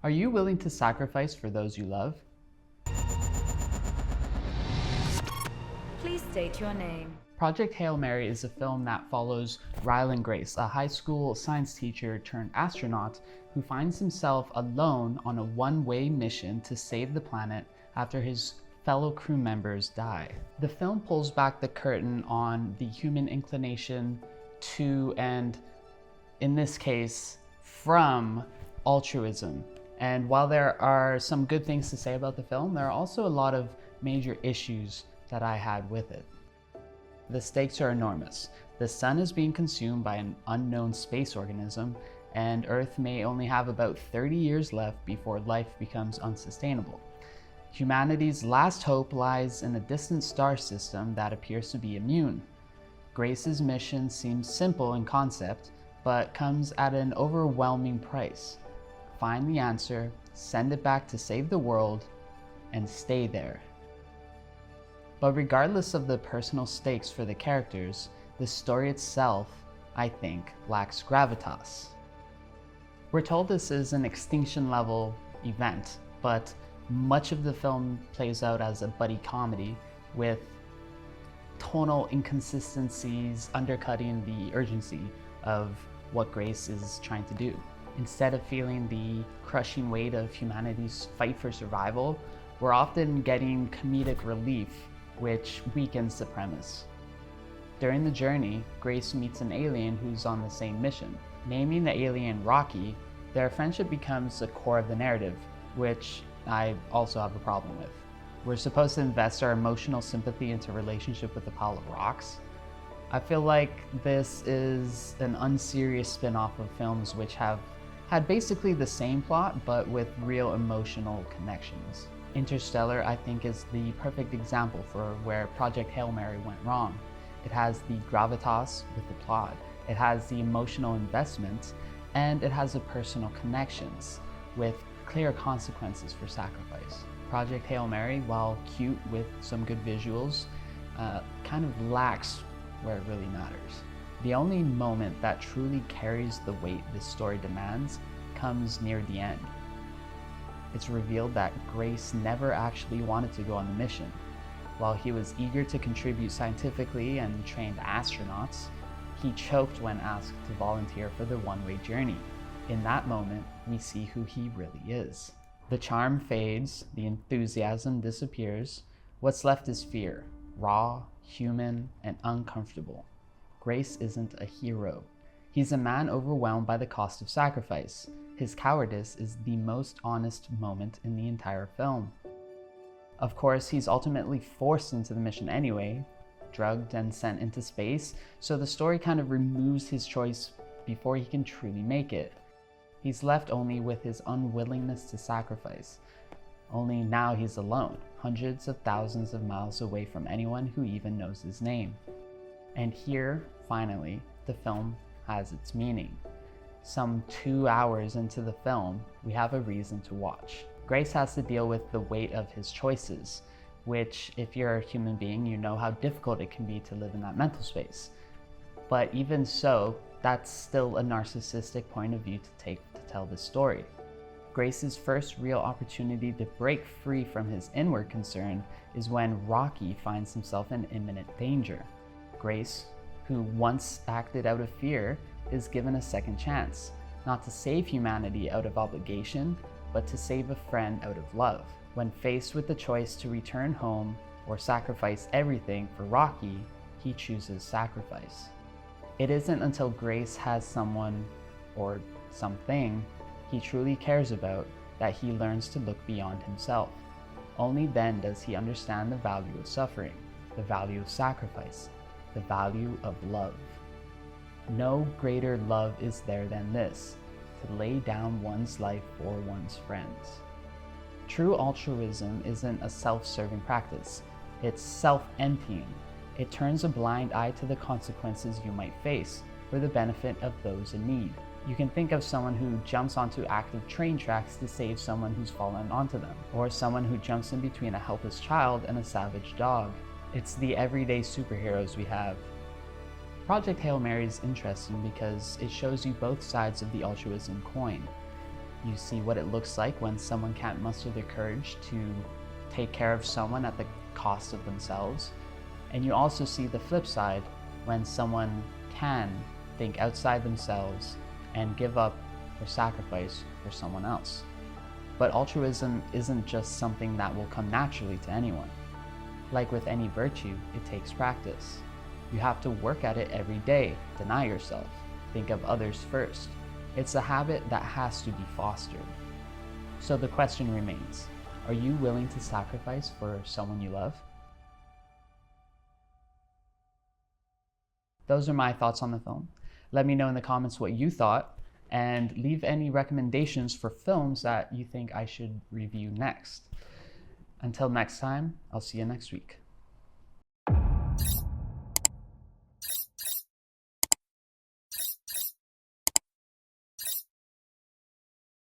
Are you willing to sacrifice for those you love? Please state your name. Project Hail Mary is a film that follows Ryland Grace, a high school science teacher turned astronaut who finds himself alone on a one-way mission to save the planet after his fellow crew members die. The film pulls back the curtain on the human inclination to, and in this case, from altruism. And while there are some good things to say about the film, there are also a lot of major issues that I had with it. The stakes are enormous. The sun is being consumed by an unknown space organism, and Earth may only have about 30 years left before life becomes unsustainable. Humanity's last hope lies in a distant star system that appears to be immune. Grace's mission seems simple in concept, but comes at an overwhelming price. Find the answer, send it back to save the world, and stay there. But regardless of the personal stakes for the characters, the story itself, I think, lacks gravitas. We're told this is an extinction level event, but much of the film plays out as a buddy comedy with tonal inconsistencies undercutting the urgency of what Grace is trying to do. Instead of feeling the crushing weight of humanity's fight for survival, we're often getting comedic relief, which weakens the premise. During the journey, Grace meets an alien who's on the same mission. Naming the alien Rocky, their friendship becomes the core of the narrative, which I also have a problem with. We're supposed to invest our emotional sympathy into a relationship with a pile of rocks. I feel like this is an unserious spin-off of films which have had basically the same plot, but with real emotional connections. Interstellar, I think, is the perfect example for where Project Hail Mary went wrong. It has the gravitas with the plot, it has the emotional investment, and it has the personal connections with clear consequences for sacrifice. Project Hail Mary, while cute with some good visuals, kind of lacks where it really matters. The only moment that truly carries the weight this story demands comes near the end. It's revealed that Grace never actually wanted to go on the mission. While he was eager to contribute scientifically and trained astronauts, he choked when asked to volunteer for the one-way journey. In that moment, we see who he really is. The charm fades, the enthusiasm disappears. What's left is fear, raw, human, and uncomfortable. Grace isn't a hero. He's a man overwhelmed by the cost of sacrifice. His cowardice is the most honest moment in the entire film. Of course, he's ultimately forced into the mission anyway, drugged and sent into space, so the story kind of removes his choice before he can truly make it. He's left only with his unwillingness to sacrifice. Only now he's alone, hundreds of thousands of miles away from anyone who even knows his name. And here, finally, the film has its meaning. Some 2 hours into the film, we have a reason to watch. Grace has to deal with the weight of his choices, which, if you're a human being, you know how difficult it can be to live in that mental space. But even so, that's still a narcissistic point of view to take to tell this story. Grace's first real opportunity to break free from his inward concern is when Rocky finds himself in imminent danger. Grace, who once acted out of fear, is given a second chance, not to save humanity out of obligation, but to save a friend out of love. When faced with the choice to return home or sacrifice everything for Rocky, he chooses sacrifice. It isn't until Grace has someone, or something, he truly cares about that he learns to look beyond himself. Only then does he understand the value of suffering, the value of sacrifice, the value of love. No greater love is there than this, to lay down one's life for one's friends. True altruism isn't a self-serving practice. It's self-emptying. It turns a blind eye to the consequences you might face for the benefit of those in need. You can think of someone who jumps onto active train tracks to save someone who's fallen onto them, or someone who jumps in between a helpless child and a savage dog. It's the everyday superheroes we have. Project Hail Mary is interesting because it shows you both sides of the altruism coin. You see what it looks like when someone can't muster the courage to take care of someone at the cost of themselves. And you also see the flip side when someone can think outside themselves and give up or sacrifice for someone else. But altruism isn't just something that will come naturally to anyone. Like with any virtue, it takes practice. You have to work at it every day, deny yourself, think of others first. It's a habit that has to be fostered. So the question remains, are you willing to sacrifice for someone you love? Those are my thoughts on the film. Let me know in the comments what you thought, and leave any recommendations for films that you think I should review next. Until next time, I'll see you next week.